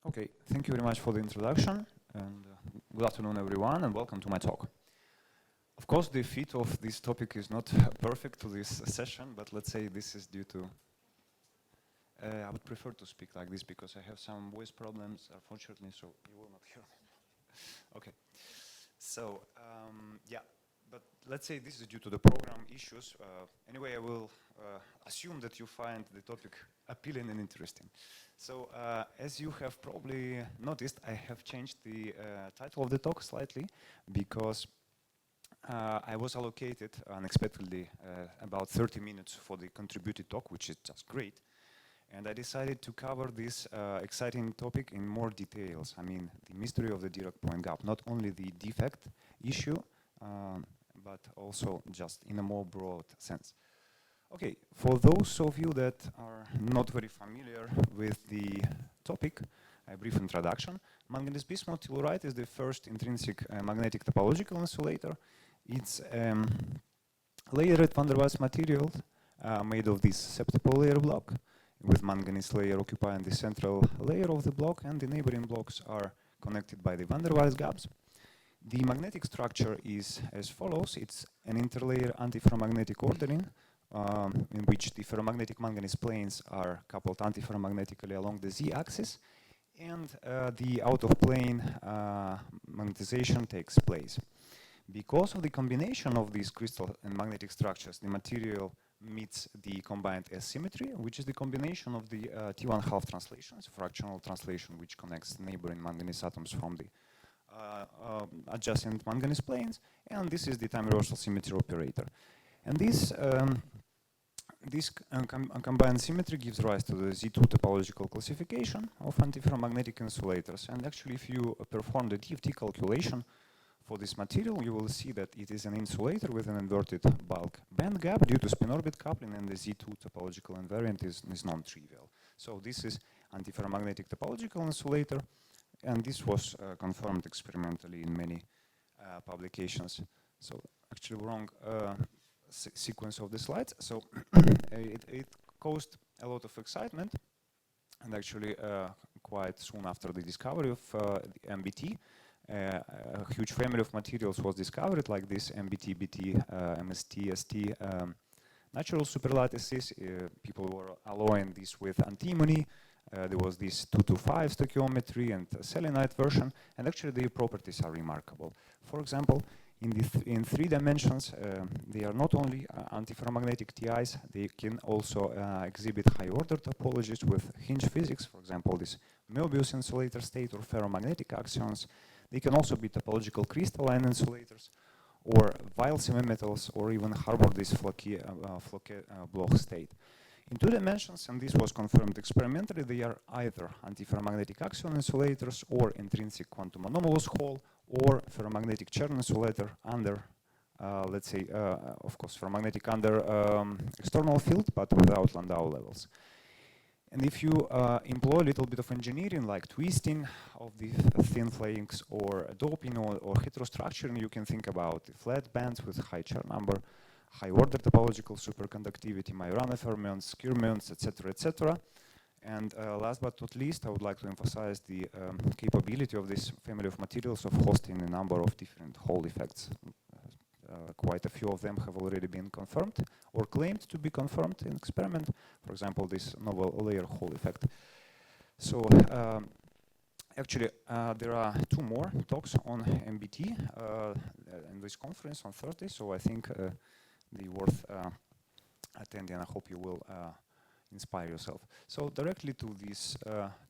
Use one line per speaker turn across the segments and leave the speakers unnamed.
Okay, thank you very much for the introduction, and good afternoon everyone, and welcome to my talk. Of course, the fit of this topic is not perfect to this session, but let's say this is due to... I would prefer to speak like this because I have some voice problems, unfortunately, so you will not hear me. Okay, so yeah, but let's say this is due to the program issues. Anyway, I will assume that you find the topic appealing and interesting. So, as you have probably noticed, I have changed the title of the talk slightly because I was allocated unexpectedly about 30 minutes for the contributed talk, which is just great. And I decided to cover this exciting topic in more details. I mean, the mystery of the Dirac point gap, not only the defect issue, but also just in a more broad sense. Okay, for those of you that are not very familiar with the topic, a brief introduction. Manganese bismuth telluride is the first intrinsic magnetic topological insulator. It's layered van der Waals material made of this septupole layer block, with manganese layer occupying the central layer of the block, and the neighboring blocks are connected by the van der Waals gaps. The magnetic structure is as follows. It's an interlayer antiferromagnetic ordering, in which the ferromagnetic manganese planes are coupled antiferromagnetically along the z-axis, and the out-of-plane magnetization takes place. Because of the combination of these crystal and magnetic structures, the material meets the combined S-symmetry, which is the combination of the T1/2 translations, fractional translation, which connects neighboring manganese atoms from the adjacent manganese planes, and this is the time reversal symmetry operator. And this combined symmetry gives rise to the Z2 topological classification of antiferromagnetic insulators. And actually, if you perform the DFT calculation for this material, you will see that it is an insulator with an inverted bulk band gap due to spin-orbit coupling, and the Z2 topological invariant is non-trivial. So this is antiferromagnetic topological insulator, and this was confirmed experimentally in many publications. So actually wrong sequence of the slides. So it caused a lot of excitement, and actually quite soon after the discovery of the MBT, a huge family of materials was discovered, like this MBT, BT, MST, ST, natural superlattices. People were alloying this with antimony. There was this 225 stoichiometry and selenite version, and actually the properties are remarkable. For example, in 3 dimensions, they are not only antiferromagnetic TIs, they can also exhibit high-order topologies with hinge physics, for example, this Möbius insulator state or ferromagnetic axions. They can also be topological crystalline insulators, or Weil semimetals, or even harbor this Fouquet Bloch state. In 2 dimensions, and this was confirmed experimentally, they are either antiferromagnetic axion insulators or intrinsic quantum anomalous hole, or ferromagnetic Chern insulator under, let's say, of course, ferromagnetic under external field, but without Landau levels. And if you employ a little bit of engineering, like twisting of the thin flakes, or doping, or heterostructuring, you can think about flat bands with high Chern number, high-order topological superconductivity, Majorana fermions, skyrmions, etc., etc. And last but not least, I would like to emphasize the capability of this family of materials of hosting a number of different Hall effects. Quite a few of them have already been confirmed or claimed to be confirmed in experiment. For example, this novel layer Hall effect. So actually, there are 2 more talks on MBT in this conference on Thursday. So I think they worth attending. I hope you will inspire yourself. So directly to this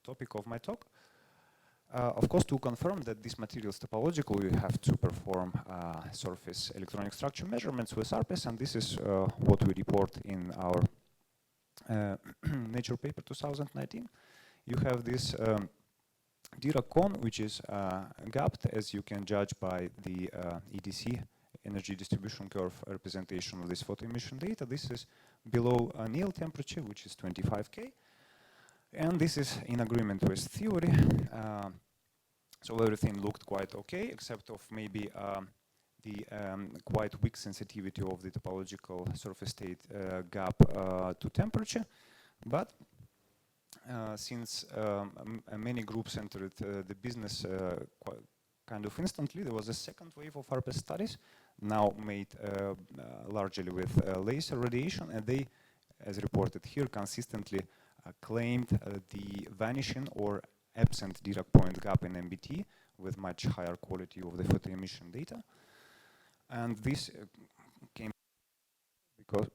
topic of my talk. Of course, to confirm that this material is topological, you have to perform surface electronic structure measurements with SARPES, and this is what we report in our Nature paper 2019. You have this Dirac cone, which is gapped, as you can judge by the EDC, energy distribution curve representation of this photoemission data. This is below Néel temperature, which is 25 K. And this is in agreement with theory. So everything looked quite okay, except of maybe the quite weak sensitivity of the topological surface state gap to temperature. But since many groups entered the business kind of instantly, there was a second wave of RPS studies, now made largely with laser radiation, and they, as reported here, consistently claimed the vanishing or absent Dirac point gap in MBT with much higher quality of the photo emission data. And this came because,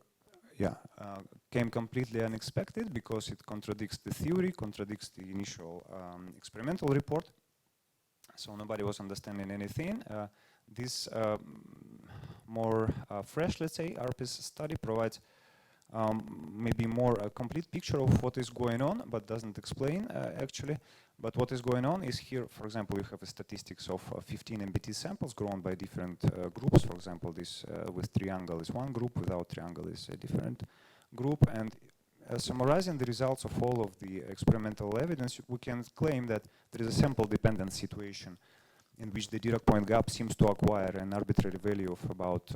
came completely unexpected because it contradicts the theory, contradicts the initial experimental report. So nobody was understanding anything. This more fresh, let's say, RPS study provides maybe more a complete picture of what is going on, but doesn't explain actually. But what is going on is here, for example, you have a statistics of 15 MBT samples grown by different groups. For example, this with triangle is one group, without triangle is a different group. And summarizing the results of all of the experimental evidence, we can claim that there is a sample-dependent situation in which the Dirac point gap seems to acquire an arbitrary value of about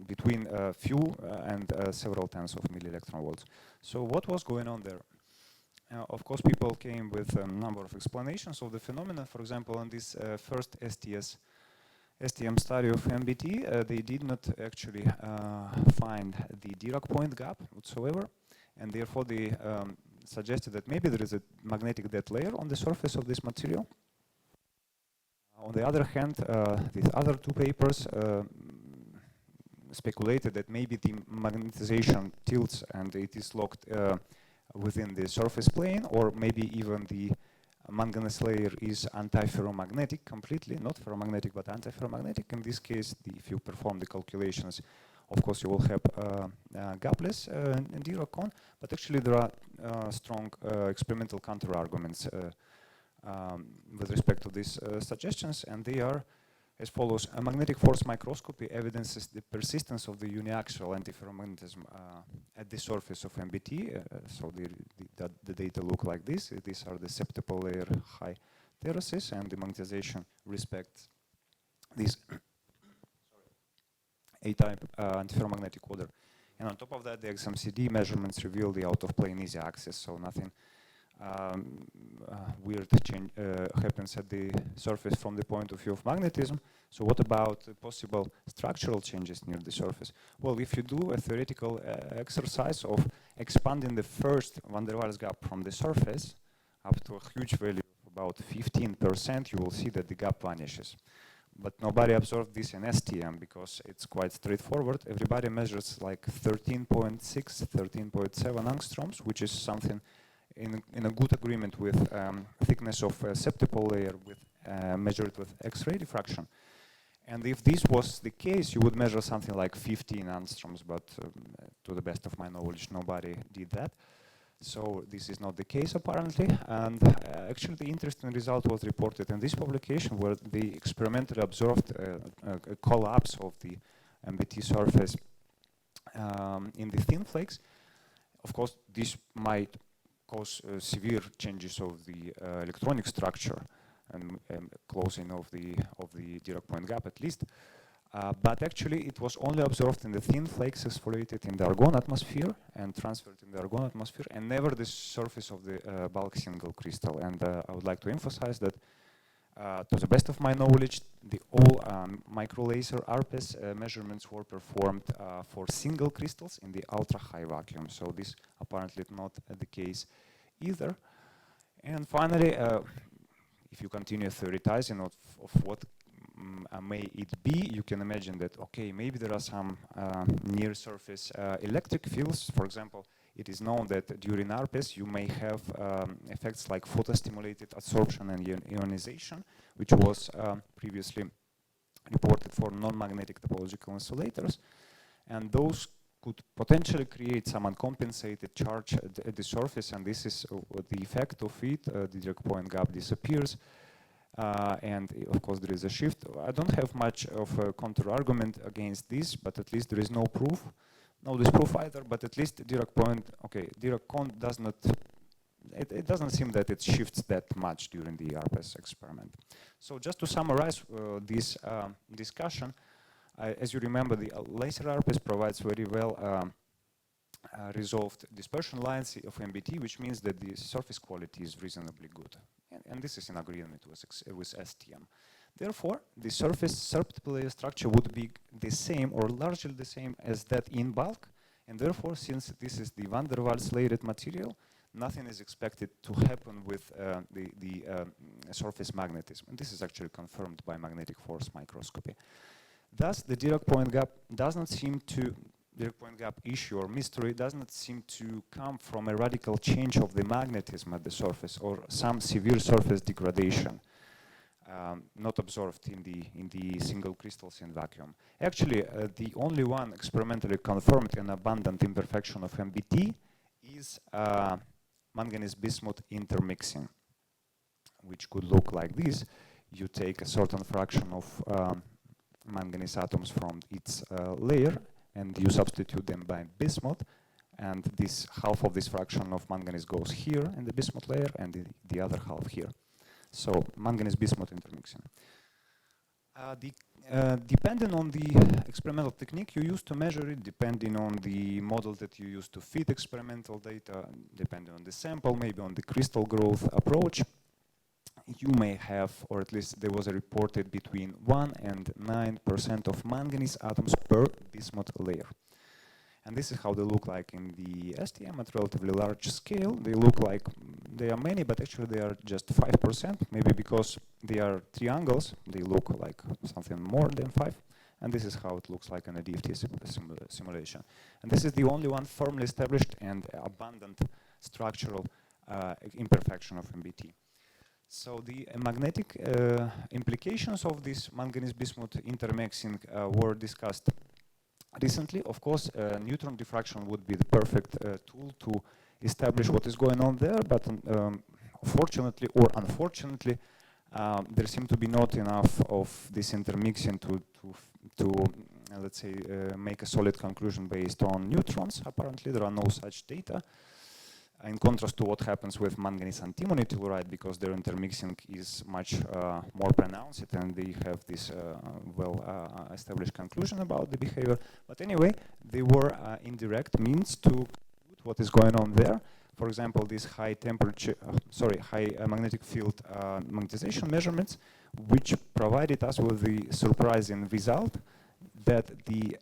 between a few and several tens of millielectron volts. So what was going on there? Of course, people came with a number of explanations of the phenomena. For example, in this first STM study of MBT, they did not actually find the Dirac point gap whatsoever, and therefore they suggested that maybe there is a magnetic dead layer on the surface of this material. On the other hand, these other two papers speculated that maybe the magnetization tilts and it is locked within the surface plane, or maybe even the manganese layer is antiferromagnetic completely, not ferromagnetic but antiferromagnetic. In this case, if you perform the calculations, of course you will have gapless Dirac cone, but actually there are strong experimental counter-arguments with respect to these suggestions, and they are as follows. A magnetic force microscopy evidences the persistence of the uniaxial antiferromagnetism at the surface of MBT. So the data look like this. These are the septuple layer high terraces, and the magnetization respects this A-type antiferromagnetic order. And on top of that, the XMCD measurements reveal the out-of-plane easy axis, so nothing weird change happens at the surface from the point of view of magnetism. So what about possible structural changes near the surface? Well, if you do a theoretical exercise of expanding the first van der Waals gap from the surface up to a huge value of about 15%, you will see that the gap vanishes. But nobody observed this in STM because it's quite straightforward. Everybody measures like 13.6, 13.7 angstroms, which is something in a good agreement with thickness of a septuple layer with measured with X-ray diffraction. And if this was the case, you would measure something like 15 angstroms, but to the best of my knowledge, nobody did that. So this is not the case apparently. And actually the interesting result was reported in this publication where they experimentally observed a collapse of the MBT surface in the thin flakes. Of course, this might cause severe changes of the electronic structure and closing of the Dirac point gap at least. But actually it was only observed in the thin flakes exfoliated in the argon atmosphere and transferred in the argon atmosphere, and never the surface of the bulk single crystal. And I would like to emphasize that to the best of my knowledge, all micro laser RPS measurements were performed for single crystals in the ultra high vacuum. So this apparently not the case either. And finally, if you continue theoretizing of what may it be, you can imagine that, okay, maybe there are some near surface electric fields. For example, it is known that during RPS you may have effects like photostimulated absorption and ionization, which was previously reported for non-magnetic topological insulators, and those could potentially create some uncompensated charge at the surface, and this is the effect of it. The Dirac point gap disappears, and of course there is a shift. I don't have much of a counter-argument against this, but at least there is no proof. No disproof either, but at least Dirac point, okay, Dirac cone does not, it doesn't seem that it shifts that much during the RPS experiment. So just to summarize this discussion, as you remember, the laser RPS provides very well resolved dispersion lines of MBT, which means that the surface quality is reasonably good. And this is in agreement with STM. Therefore, the surface sublayer structure would be the same or largely the same as that in bulk. And therefore, since this is the van der Waals layered material, nothing is expected to happen with the surface magnetism. And this is actually confirmed by magnetic force microscopy. Thus, the Dirac point gap does not seem to, Dirac point gap issue or mystery does not seem to come from a radical change of the magnetism at the surface or some severe surface degradation not observed in the single crystals in vacuum. Actually, the only one experimentally confirmed and abundant imperfection of MBT is manganese bismuth intermixing, which could look like this. You take a certain fraction of manganese atoms from its layer and you substitute them by bismuth, and this half of this fraction of manganese goes here in the bismuth layer and the other half here. So manganese bismuth intermixing. Depending on the experimental technique you use to measure it, depending on the model that you use to fit experimental data, depending on the sample, maybe on the crystal growth approach, you may have, or at least there was a reported between 1 and 9% of manganese atoms per bismuth layer. And this is how they look like in the STM at relatively large scale. They look like they are many, but actually they are just 5%, maybe because they are triangles, they look like something more than 5. And this is how it looks like in a DFT simulation. And this is the only one firmly established and abundant structural imperfection of MBT. So the magnetic implications of this manganese bismuth intermixing were discussed recently. Of course, neutron diffraction would be the perfect tool to establish what is going on there, but fortunately or unfortunately, there seems to be not enough of this intermixing to let's say, make a solid conclusion based on neutrons. Apparently, there are no such data. In contrast to what happens with manganese antimony telluride, because their intermixing is much more pronounced and they have this well-established conclusion about the behavior. But anyway, they were indirect means to conclude what is going on there. For example, these high temperature, high magnetic field magnetization measurements, which provided us with the surprising result that the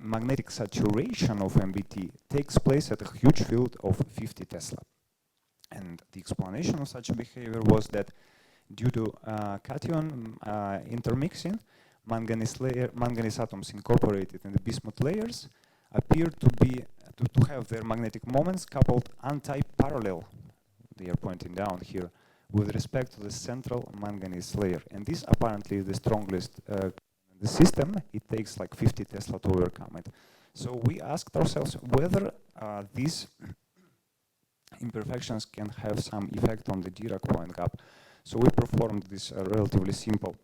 magnetic saturation of MBT takes place at a huge field of 50 Tesla. And the explanation of such a behavior was that due to cation intermixing, manganese atoms incorporated in the bismuth layers appear to have their magnetic moments coupled antiparallel, they are pointing down here, with respect to the central manganese layer. And this apparently is the strongest the system. It takes like 50 Tesla to overcome it. So we asked ourselves whether these imperfections can have some effect on the Dirac point gap. So we performed this relatively simple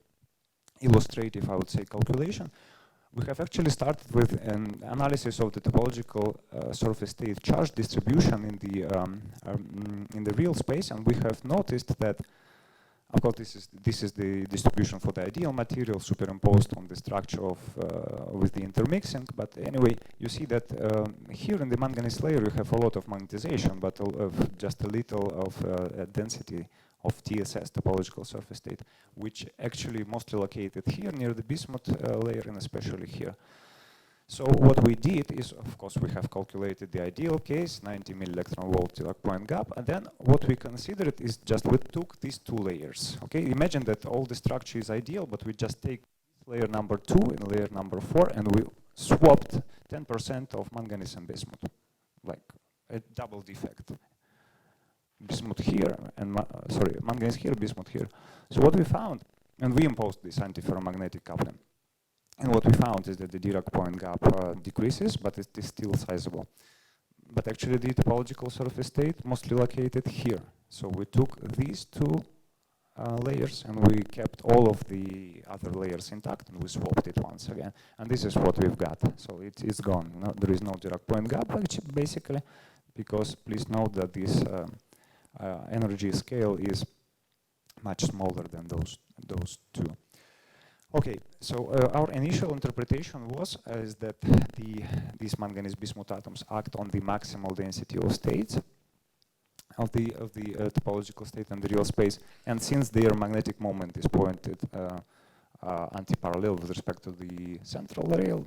illustrative, I would say, calculation. We have actually started with an analysis of the topological surface state charge distribution in the real space, and we have noticed that, of course, this is the distribution for the ideal material superimposed on the structure of with the intermixing. But anyway, you see that here in the manganese layer you have a lot of magnetization, but just a little of density of TSS, topological surface state, which actually mostly located here near the bismuth layer and especially here. So what we did is, of course, we have calculated the ideal case, 90 milli-electron-volt Dirac point gap, and then what we considered is just we took these two layers. Okay, imagine that all the structure is ideal, but we just take layer number 2 and layer number 4, and we swapped 10% of manganese and bismuth, like a double defect. Bismuth here and manganese here, bismuth here. So what we found, and we imposed this antiferromagnetic coupling. And what we found is that the Dirac point gap decreases, but it is still sizable. But actually the topological surface state mostly located here. So we took these two layers and we kept all of the other layers intact and we swapped it once again. And this is what we've got. So it's gone. No, there is no Dirac point gap basically, because please note that this energy scale is much smaller than those two. Okay, so our initial interpretation was is that these manganese bismuth atoms act on the maximal density of states of the topological state in the real space, and since their magnetic moment is pointed antiparallel with respect to the central rail,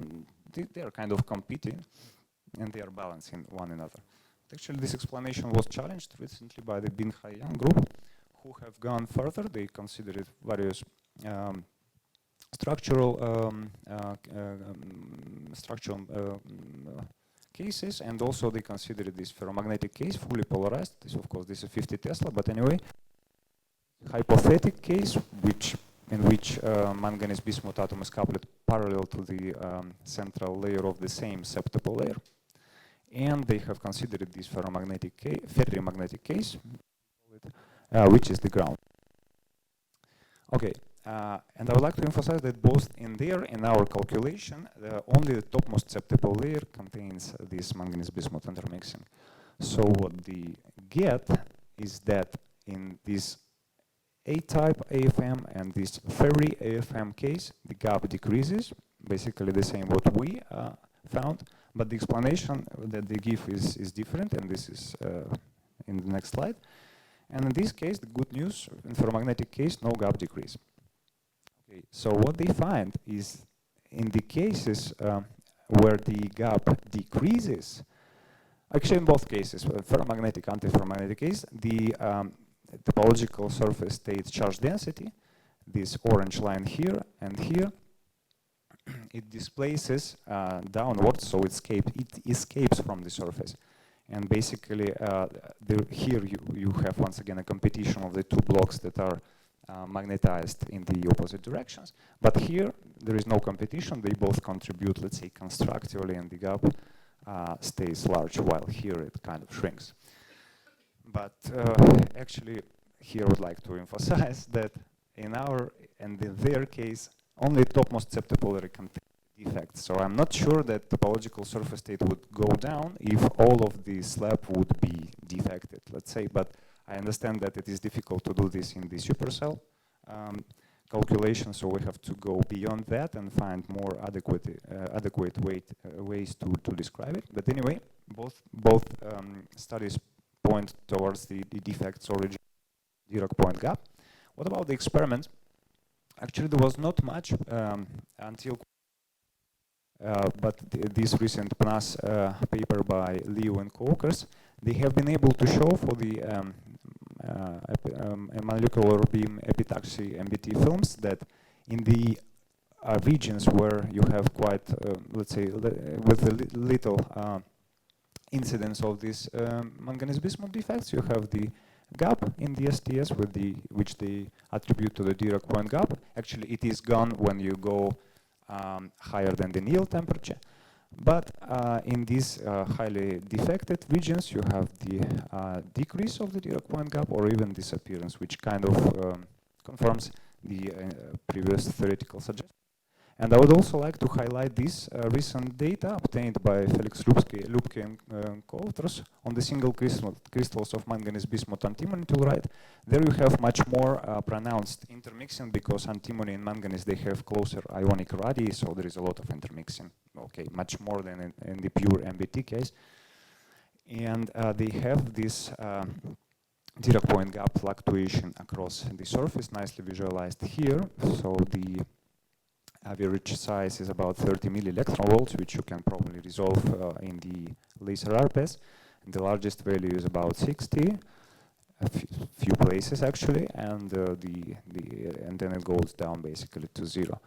they are kind of competing and they are balancing one another. Actually, this explanation was challenged recently by the Mikhail group, who have gone further. They considered various structural cases, and also they considered this ferromagnetic case fully polarized. This, of course, this is 50 Tesla, but anyway, hypothetic case in which manganese bismuth atom is coupled parallel to the central layer of the same septuple layer, and they have considered this ferromagnetic case, which is the ground. Okay. And I would like to emphasize that both in our calculation, only the topmost septuple layer contains this manganese bismuth intermixing. So what they get is that in this A-type AFM and this ferry AFM case, the gap decreases, basically the same what we found, but the explanation that they give is different, and this is in the next slide. And in this case, the good news, in ferromagnetic case, no gap decrease. So what they find is in the cases where the gap decreases, actually in both cases, ferromagnetic, antiferromagnetic case, the topological surface state charge density, this orange line here and here, it displaces downwards, so it escapes from the surface. And basically here you have once again a competition of the two blocks that are magnetized in the opposite directions, but here there is no competition. They both contribute, let's say, constructively, and the gap stays large, while here it kind of shrinks. But actually, here I would like to emphasize that in their case, only topmost septuple layer contains defects. So I'm not sure that topological surface state would go down if all of the slab would be defected, let's say, but I understand that it is difficult to do this in the supercell calculation, so we have to go beyond that and find more adequate ways to describe it. But anyway, both studies point towards the defects origin Dirac point gap. What about the experiment? Actually, there was not much until but this recent PNAS paper by Liu and co-authors, they have been able to show for the molecular beam epitaxy MBT films that in the regions where you have quite, let's say, with a little incidence of these manganese bismuth defects, you have the gap in the STS with which they attribute to the Dirac point gap. Actually, it is gone when you go higher than the Néel temperature. But in these highly defected regions, you have the decrease of the Dirac point gap or even disappearance, which kind of confirms the previous theoretical suggestion. And I would also like to highlight this recent data obtained by Felix Lubke and co-authors on the single crystals of manganese bismuth antimony telluride. There you have much more pronounced intermixing because antimony and manganese, they have closer ionic radii, so there is a lot of intermixing. Okay, much more than in the pure MBT case. And they have this Dirac point gap fluctuation across the surface, nicely visualized here. So the average size is about 30 millielectron volts, which you can probably resolve in the laser RPS. And the largest value is about 60, a few places actually, and and then it goes down basically to 0.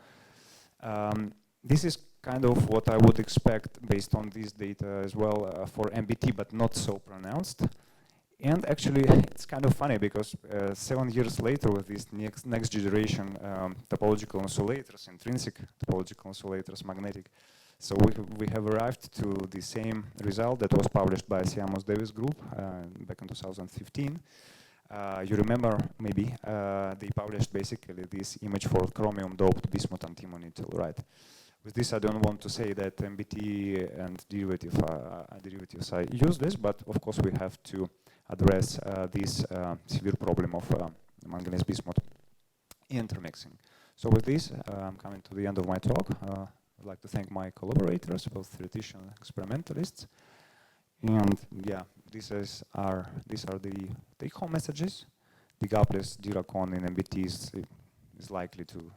This is kind of what I would expect based on this data as well for MBT, but not so pronounced. And actually, it's kind of funny because 7 years later, with these next generation topological insulators, intrinsic topological insulators, magnetic, so we have arrived to the same result that was published by Siamos Davis group back in 2015. You remember, maybe, they published basically this image for chromium-doped bismuth antimony telluride. With this, I don't want to say that MBT and derivatives are useless, but of course we have to address this severe problem of manganese bismuth intermixing. So with this, I'm coming to the end of my talk. I'd like to thank my collaborators, both theoreticians and experimentalists. And yeah, these are the take-home messages. The gapless Dirac in MBT is likely to,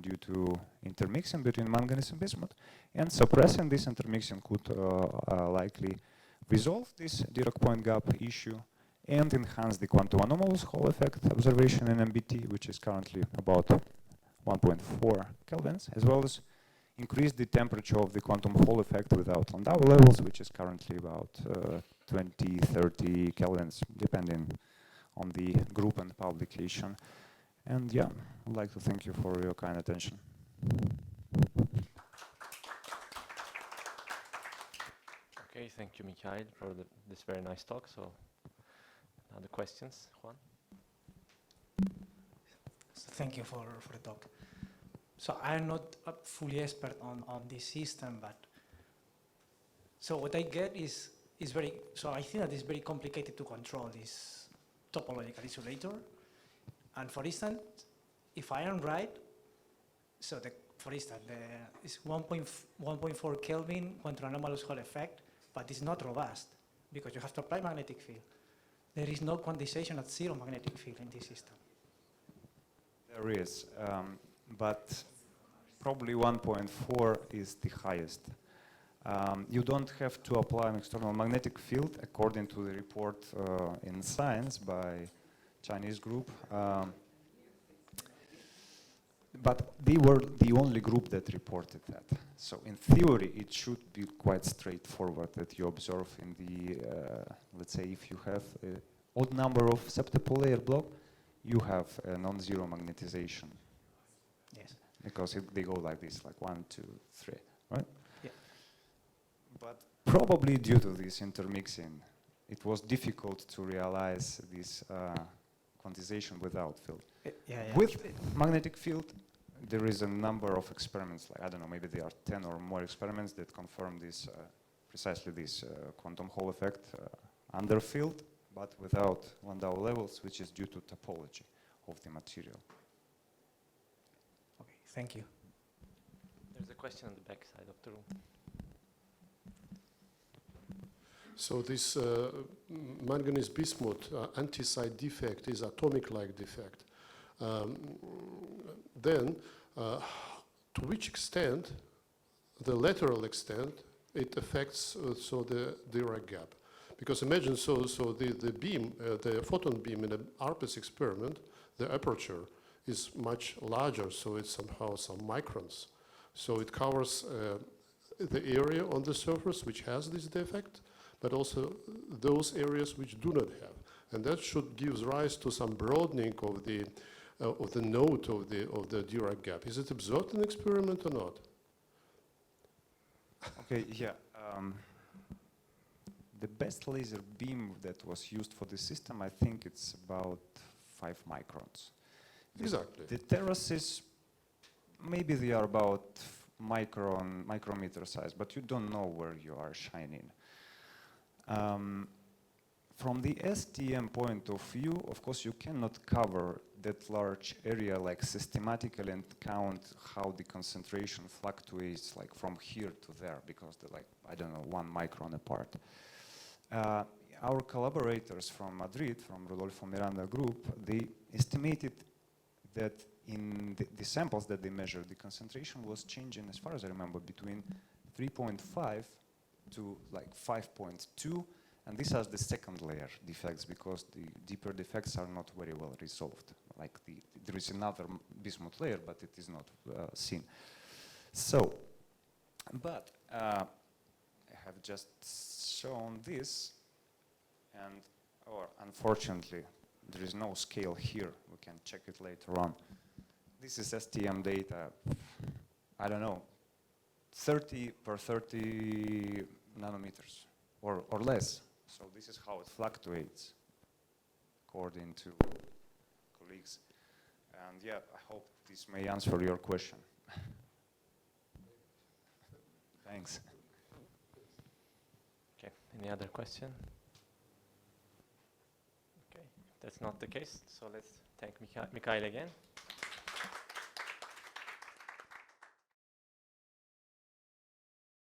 due to intermixing between manganese and bismuth, and suppressing this intermixing could likely resolve this Dirac point gap issue and enhance the quantum anomalous Hall effect observation in MBT, which is currently about 1.4 kelvins, as well as increase the temperature of the quantum Hall effect without Landau levels, which is currently about 20, 30 kelvins, depending on the group and publication. And yeah, I'd like to thank you for your kind attention.
Okay, thank you, Mikhail, for this very nice talk. So, other questions, Juan?
So thank you for the talk. So I'm not a fully expert on this system, but so what I get is very, so I think that it's very complicated to control this topological insulator. And for instance, if I am right, so for instance, it's 1.4 Kelvin quantum anomalous Hall effect, but it's not robust because you have to apply magnetic field. There is no quantization at zero magnetic field in this system.
There is, but probably 1.4 is the highest. You don't have to apply an external magnetic field according to the report in Science by Chinese group. But they were the only group that reported that. So in theory, it should be quite straightforward that you observe in the, let's say if you have an odd number of septuple layer block, you have a non-zero magnetization.
Yes.
Because they go like this, like 1, 2, 3, right?
Yeah.
But probably due to this intermixing, it was difficult to realize this quantization without field.
Yeah.
With magnetic field, there is a number of experiments, like I don't know, maybe there are 10 or more experiments that confirm this, precisely this quantum Hall effect under field, but without Landau levels, which is due to topology of the material.
Okay, thank you.
There's a question on the back side of the room.
So this manganese bismuth anti-side defect is atomic-like defect. Then, to which extent, the lateral extent, it affects so the Dirac gap? Because imagine the beam, the photon beam in an ARPES experiment, the aperture is much larger, so it's somehow some microns. So it covers the area on the surface which has this defect, but also those areas which do not have, and that should give rise to some broadening of the node of the Dirac gap. Is it observed in experiment or not?
Okay, yeah. The best laser beam that was used for the system, I think it's about 5 microns.
Exactly.
The terraces, maybe they are about micrometer size, but you don't know where you are shining. From the STM point of view, of course, you cannot cover that large area like systematically and count how the concentration fluctuates like from here to there, because they're like, I don't know, 1 micron apart. Our collaborators from Madrid, from Rodolfo Miranda group, they estimated that in the samples that they measured, the concentration was changing, as far as I remember, between 3.5 to like 5.2, and these are the second layer defects because the deeper defects are not very well resolved. Like there is another bismuth layer, but it is not seen. So, but I have just shown this, and unfortunately, there is no scale here. We can check it later on. This is STM data, I don't know, 30 per 30 nanometers or less. So this is how it fluctuates according to colleagues. And yeah, I hope this may answer your question. Thanks.
Okay, any other question? Okay, that's not the case. So let's thank Mikhail again.